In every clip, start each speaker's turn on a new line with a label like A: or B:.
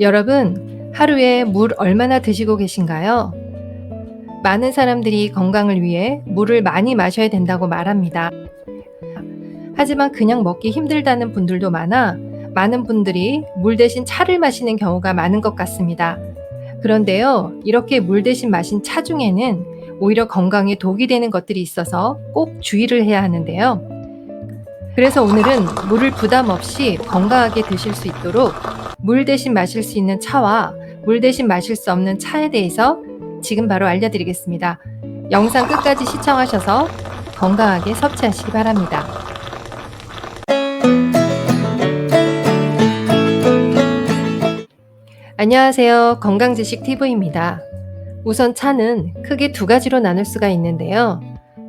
A: 여러분, 하루에 물 얼마나 드시고 계신가요? 많은 사람들이 건강을 위해 물을 많이 마셔야 된다고 말합니다. 하지만 그냥 먹기 힘들다는 분들도 많아 많은 분들이 물 대신 차를 마시는 경우가 많은 것 같습니다. 그런데요, 이렇게 물 대신 마신 차 중에는 오히려 건강에 독이 되는 것들이 있어서 꼭 주의를 해야 하는데요. 그래서 오늘은 물을 부담 없이 건강하게 드실 수 있도록 물 대신 마실 수 있는 차와 물 대신 마실 수 없는 차에 대해서 지금 바로 알려드리겠습니다. 영상 끝까지 시청하셔서 건강하게 섭취하시기 바랍니다. 안녕하세요. 건강지식TV입니다. 우선 차는 크게 두 가지로 나눌 수가 있는데요.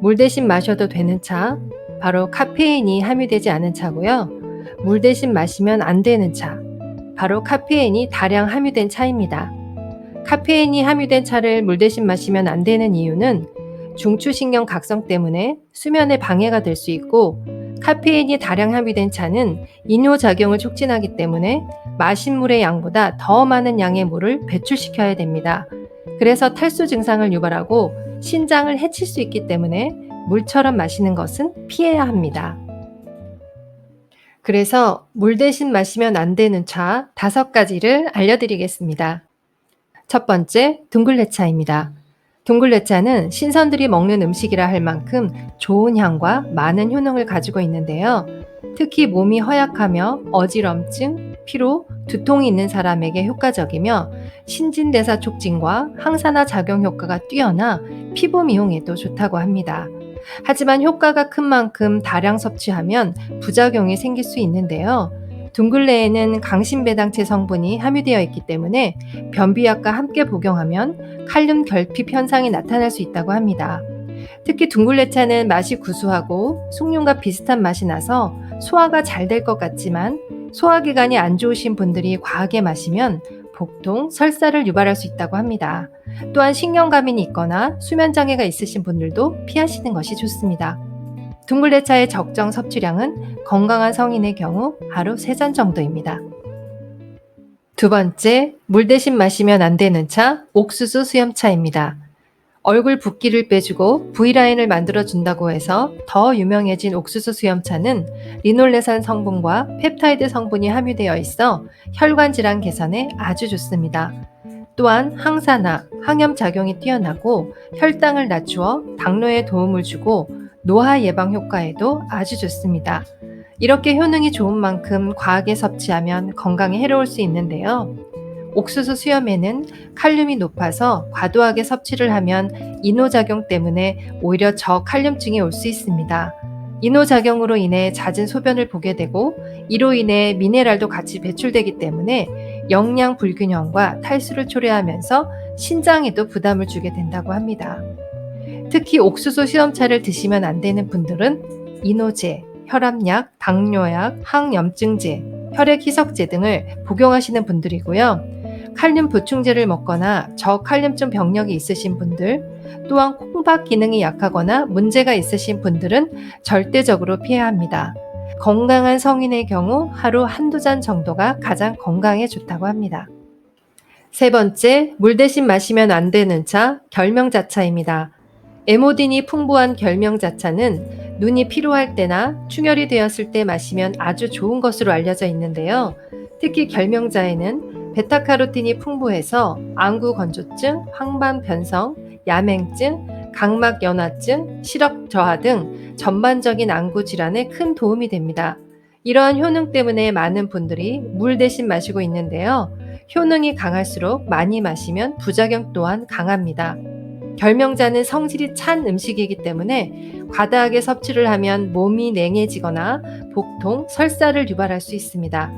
A: 물 대신 마셔도 되는 차, 바로 카페인이 함유되지 않은 차고요. 물 대신 마시면 안 되는 차, 바로 카페인이 다량 함유된 차입니다. 카페인이 함유된 차를 물 대신 마시면 안 되는 이유는 중추신경 각성 때문에 수면에 방해가 될 수 있고, 카페인이 다량 함유된 차는 이뇨작용을 촉진하기 때문에 마신 물의 양보다 더 많은 양의 물을 배출시켜야 됩니다. 그래서 탈수 증상을 유발하고 신장을 해칠 수 있기 때문에 물처럼 마시는 것은 피해야 합니다. 그래서 물 대신 마시면 안 되는 차 5가지를 알려드리겠습니다. 첫 번째, 둥글레차입니다. 둥글레차는 신선들이 먹는 음식이라 할 만큼 좋은 향과 많은 효능을 가지고 있는데요. 특히 몸이 허약하며 어지럼증, 피로, 두통이 있는 사람에게 효과적이며 신진대사 촉진과 항산화 작용 효과가 뛰어나 피부 미용에도 좋다고 합니다. 하지만 효과가 큰 만큼 다량 섭취하면 부작용이 생길 수 있는데요. 둥글레에는 강신배당체 성분이 함유되어 있기 때문에 변비약과 함께 복용하면 칼륨 결핍 현상이 나타날 수 있다고 합니다. 특히 둥글레차는 맛이 구수하고 숭늉과 비슷한 맛이 나서 소화가 잘 될 것 같지만 소화기관이 안 좋으신 분들이 과하게 마시면 복통, 설사를 유발할 수 있다고 합니다. 또한 신경과민이 있거나 수면장애가 있으신 분들도 피하시는 것이 좋습니다. 둥글레차의 적정 섭취량은 건강한 성인의 경우 하루 3잔 정도입니다. 두 번째, 물 대신 마시면 안 되는 차, 옥수수 수염차입니다. 얼굴 붓기를 빼주고 V라인을 만들어준다고 해서 더 유명해진 옥수수 수염차는 리놀레산 성분과 펩타이드 성분이 함유되어 있어 혈관 질환 개선에 아주 좋습니다. 또한 항산화, 항염 작용이 뛰어나고 혈당을 낮추어 당뇨에 도움을 주고 노화 예방 효과에도 아주 좋습니다. 이렇게 효능이 좋은 만큼 과하게 섭취하면 건강에 해로울 수 있는데요. 옥수수 수염에는 칼륨이 높아서 과도하게 섭취를 하면 이노작용 때문에 오히려 저칼륨증이 올 수 있습니다. 이노작용으로 인해 잦은 소변을 보게 되고 이로 인해 미네랄도 같이 배출되기 때문에 영양 불균형과 탈수를 초래하면서 신장에도 부담을 주게 된다고 합니다. 특히 옥수수 수염차를 드시면 안 되는 분들은 이노제, 혈압약, 당뇨약, 항염증제, 혈액 희석제 등을 복용하시는 분들이고요. 칼륨 보충제를 먹거나 저칼륨증 병력이 있으신 분들, 또한 콩팥 기능이 약하거나 문제가 있으신 분들은 절대적으로 피해야 합니다. 건강한 성인의 경우 하루 한두 잔 정도가 가장 건강에 좋다고 합니다. 세 번째, 물 대신 마시면 안 되는 차, 결명자차입니다. 에모딘이 풍부한 결명자차는 눈이 피로할 때나 충혈이 되었을 때 마시면 아주 좋은 것으로 알려져 있는데요. 특히 결명자에는 베타카로틴이 풍부해서 안구 건조증, 황반 변성, 야맹증, 각막 연화증, 시력 저하 등 전반적인 안구 질환에 큰 도움이 됩니다. 이러한 효능 때문에 많은 분들이 물 대신 마시고 있는데요. 효능이 강할수록 많이 마시면 부작용 또한 강합니다. 결명자는 성질이 찬 음식이기 때문에 과다하게 섭취를 하면 몸이 냉해지거나 복통, 설사를 유발할 수 있습니다.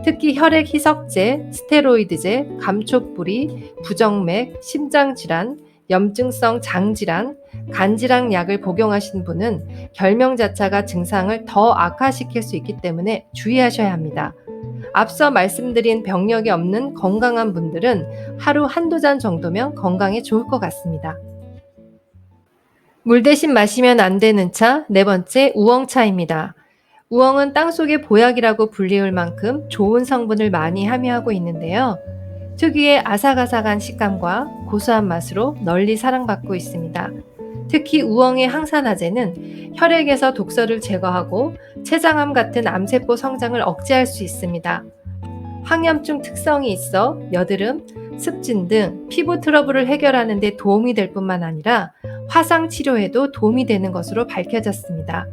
A: 특히 혈액 희석제, 스테로이드제, 감촉부리, 부정맥, 심장질환, 염증성 장질환, 간질환 약을 복용하신 분은 결명자차가 증상을 더 악화시킬 수 있기 때문에 주의하셔야 합니다. 앞서 말씀드린 병력이 없는 건강한 분들은 하루 한두 잔 정도면 건강에 좋을 것 같습니다. 물 대신 마시면 안 되는 차, 네 번째 우엉차입니다. 우엉은 땅속의 보약이라고 불리울 만큼 좋은 성분을 많이 함유하고 있는데요. 특유의 아삭아삭한 식감과 고소한 맛으로 널리 사랑받고 있습니다. 특히 우엉의 항산화제는 혈액에서 독소를 제거하고 췌장암 같은 암세포 성장을 억제할 수 있습니다. 항염증 특성이 있어 여드름, 습진 등 피부 트러블을 해결하는 데 도움이 될 뿐만 아니라 화상 치료에도 도움이 되는 것으로 밝혀졌습니다.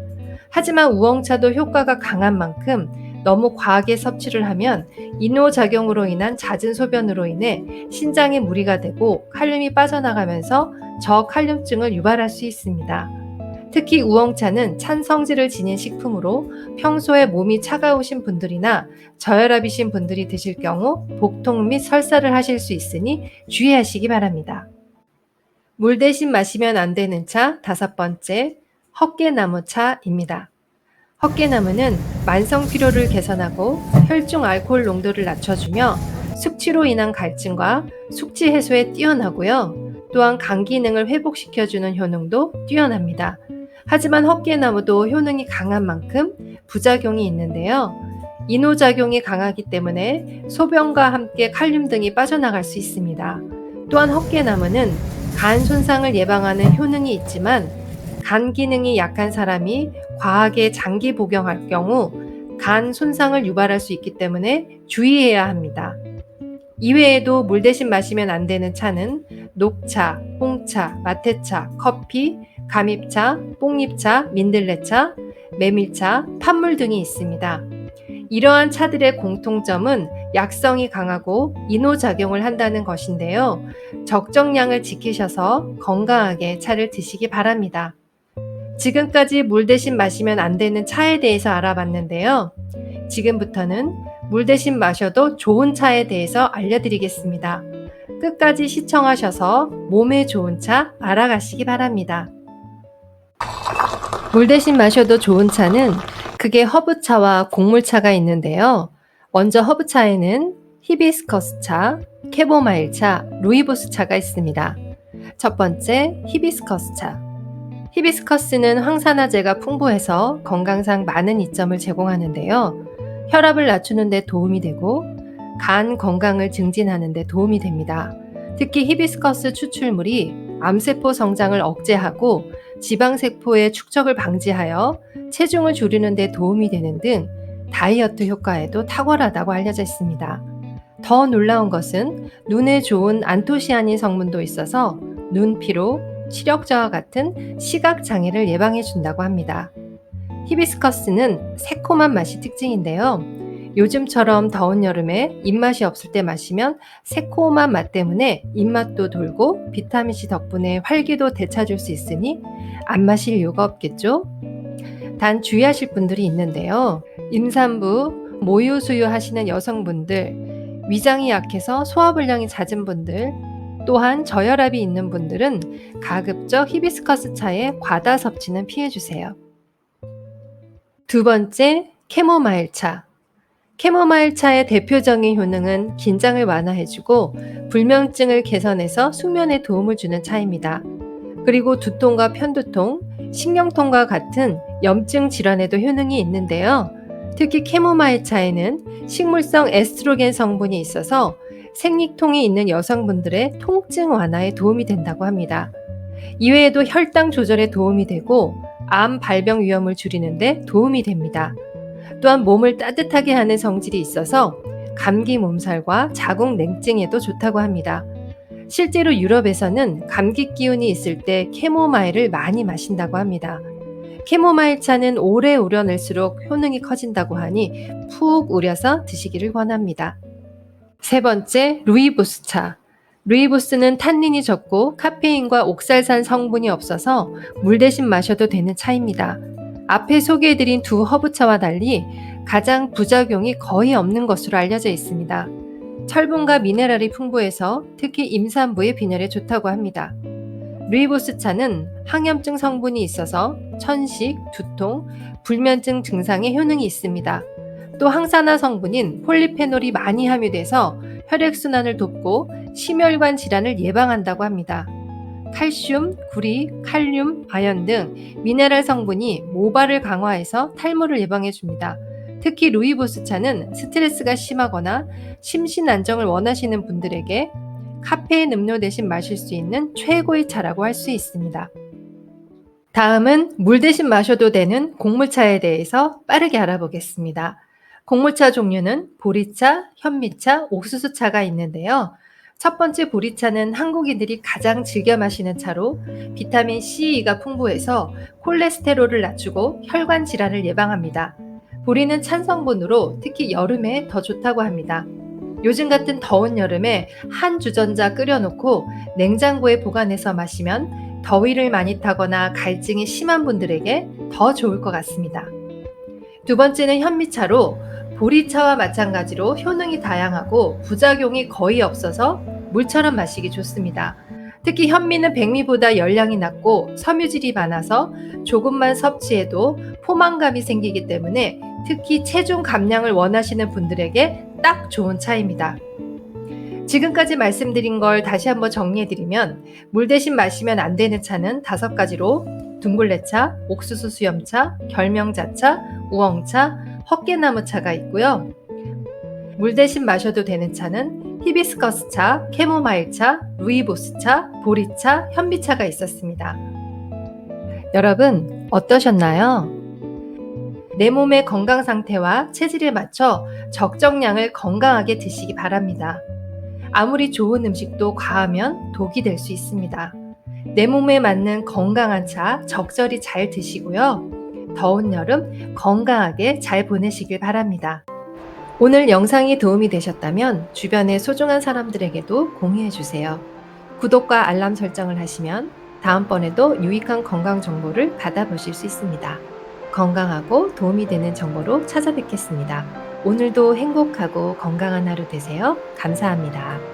A: 하지만 우엉차도 효과가 강한 만큼 너무 과하게 섭취를 하면 이노작용으로 인한 잦은 소변으로 인해 신장에 무리가 되고 칼륨이 빠져나가면서 저칼륨증을 유발할 수 있습니다. 특히 우엉차는 찬 성질을 지닌 식품으로 평소에 몸이 차가우신 분들이나 저혈압이신 분들이 드실 경우 복통 및 설사를 하실 수 있으니 주의하시기 바랍니다. 물 대신 마시면 안 되는 차 다섯 번째, 헛개나무차입니다. 헛개나무는 만성 피로를 개선하고 혈중 알코올 농도를 낮춰주며 숙취로 인한 갈증과 숙취 해소에 뛰어나고요. 또한 간 기능을 회복시켜주는 효능도 뛰어납니다. 하지만 헛개나무도 효능이 강한 만큼 부작용이 있는데요. 이노작용이 강하기 때문에 소변과 함께 칼륨 등이 빠져나갈 수 있습니다. 또한 헛개나무는 간 손상을 예방하는 효능이 있지만 간 기능이 약한 사람이 과하게 장기 복용할 경우 간 손상을 유발할 수 있기 때문에 주의해야 합니다. 이외에도 물 대신 마시면 안 되는 차는 녹차, 홍차, 마테차, 커피, 감입차, 뽕잎차, 민들레차, 메밀차, 팥물 등이 있습니다. 이러한 차들의 공통점은 약성이 강하고 이노작용을 한다는 것인데요. 적정량을 지키셔서 건강하게 차를 드시기 바랍니다. 지금까지 물 대신 마시면 안 되는 차에 대해서 알아봤는데요. 지금부터는 물 대신 마셔도 좋은 차에 대해서 알려드리겠습니다. 끝까지 시청하셔서 몸에 좋은 차 알아가시기 바랍니다. 물 대신 마셔도 좋은 차는 크게 허브차와 곡물차가 있는데요. 먼저 허브차에는 히비스커스차, 캐모마일차, 루이보스차가 있습니다. 첫 번째, 히비스커스차. 히비스커스는 항산화제가 풍부해서 건강상 많은 이점을 제공하는데요. 혈압을 낮추는 데 도움이 되고 간 건강을 증진하는 데 도움이 됩니다. 특히 히비스커스 추출물이 암세포 성장을 억제하고 지방세포의 축적을 방지하여 체중을 줄이는 데 도움이 되는 등 다이어트 효과에도 탁월하다고 알려져 있습니다. 더 놀라운 것은 눈에 좋은 안토시아닌 성분도 있어서 눈피로, 시력 저하 같은 시각 장애를 예방해 준다고 합니다. 히비스커스는 새콤한 맛이 특징인데요. 요즘처럼 더운 여름에 입맛이 없을 때 마시면 새콤한 맛 때문에 입맛도 돌고 비타민C 덕분에 활기도 되찾을 수 있으니 안 마실 이유가 없겠죠? 단 주의하실 분들이 있는데요. 임산부, 모유 수유하시는 여성분들, 위장이 약해서 소화불량이 잦은 분들, 또한 저혈압이 있는 분들은 가급적 히비스커스 차의 과다 섭취는 피해주세요. 두 번째, 캐모마일 차. 캐모마일 차의 대표적인 효능은 긴장을 완화해주고 불면증을 개선해서 숙면에 도움을 주는 차입니다. 그리고 두통과 편두통, 신경통과 같은 염증 질환에도 효능이 있는데요. 특히 캐모마일 차에는 식물성 에스트로겐 성분이 있어서 생리통이 있는 여성분들의 통증 완화에 도움이 된다고 합니다. 이외에도 혈당 조절에 도움이 되고 암 발병 위험을 줄이는 데 도움이 됩니다. 또한 몸을 따뜻하게 하는 성질이 있어서 감기 몸살과 자궁 냉증에도 좋다고 합니다. 실제로 유럽에서는 감기 기운이 있을 때 캐모마일을 많이 마신다고 합니다. 캐모마일 차는 오래 우려낼수록 효능이 커진다고 하니 푹 우려서 드시기를 권합니다. 세 번째, 루이보스 차. 루이보스는 탄닌이 적고 카페인과 옥살산 성분이 없어서 물 대신 마셔도 되는 차입니다. 앞에 소개해드린 두 허브차와 달리 가장 부작용이 거의 없는 것으로 알려져 있습니다. 철분과 미네랄이 풍부해서 특히 임산부의 빈혈에 좋다고 합니다. 루이보스 차는 항염증 성분이 있어서 천식, 두통, 불면증 증상에 효능이 있습니다. 또 항산화 성분인 폴리페놀이 많이 함유돼서 혈액순환을 돕고 심혈관 질환을 예방한다고 합니다. 칼슘, 구리, 칼륨, 아연 등 미네랄 성분이 모발을 강화해서 탈모를 예방해 줍니다. 특히 루이보스차는 스트레스가 심하거나 심신 안정을 원하시는 분들에게 카페인 음료 대신 마실 수 있는 최고의 차라고 할 수 있습니다. 다음은 물 대신 마셔도 되는 곡물차에 대해서 빠르게 알아보겠습니다. 곡물차 종류는 보리차, 현미차, 옥수수차가 있는데요. 첫 번째 보리차는 한국인들이 가장 즐겨 마시는 차로 비타민 C가 풍부해서 콜레스테롤을 낮추고 혈관 질환을 예방합니다. 보리는 찬 성분으로 특히 여름에 더 좋다고 합니다. 요즘 같은 더운 여름에 한 주전자 끓여놓고 냉장고에 보관해서 마시면 더위를 많이 타거나 갈증이 심한 분들에게 더 좋을 것 같습니다. 두 번째는 현미차로 보리차와 마찬가지로 효능이 다양하고 부작용이 거의 없어서 물처럼 마시기 좋습니다. 특히 현미는 백미보다 열량이 낮고 섬유질이 많아서 조금만 섭취해도 포만감이 생기기 때문에 특히 체중 감량을 원하시는 분들에게 딱 좋은 차입니다. 지금까지 말씀드린 걸 다시 한번 정리해드리면 물 대신 마시면 안 되는 차는 5가지로 둥글레차, 옥수수 수염차, 결명자차, 우엉차, 헛개나무차가 있고요. 물 대신 마셔도 되는 차는 히비스커스차, 캐모마일차, 루이보스차, 보리차, 현미차가 있었습니다. 여러분 어떠셨나요? 내 몸의 건강 상태와 체질에 맞춰 적정량을 건강하게 드시기 바랍니다. 아무리 좋은 음식도 과하면 독이 될 수 있습니다. 내 몸에 맞는 건강한 차 적절히 잘 드시고요. 더운 여름 건강하게 잘 보내시길 바랍니다. 오늘 영상이 도움이 되셨다면 주변의 소중한 사람들에게도 공유해 주세요. 구독과 알람 설정을 하시면 다음번에도 유익한 건강 정보를 받아보실 수 있습니다. 건강하고 도움이 되는 정보로 찾아뵙겠습니다. 오늘도 행복하고 건강한 하루 되세요. 감사합니다.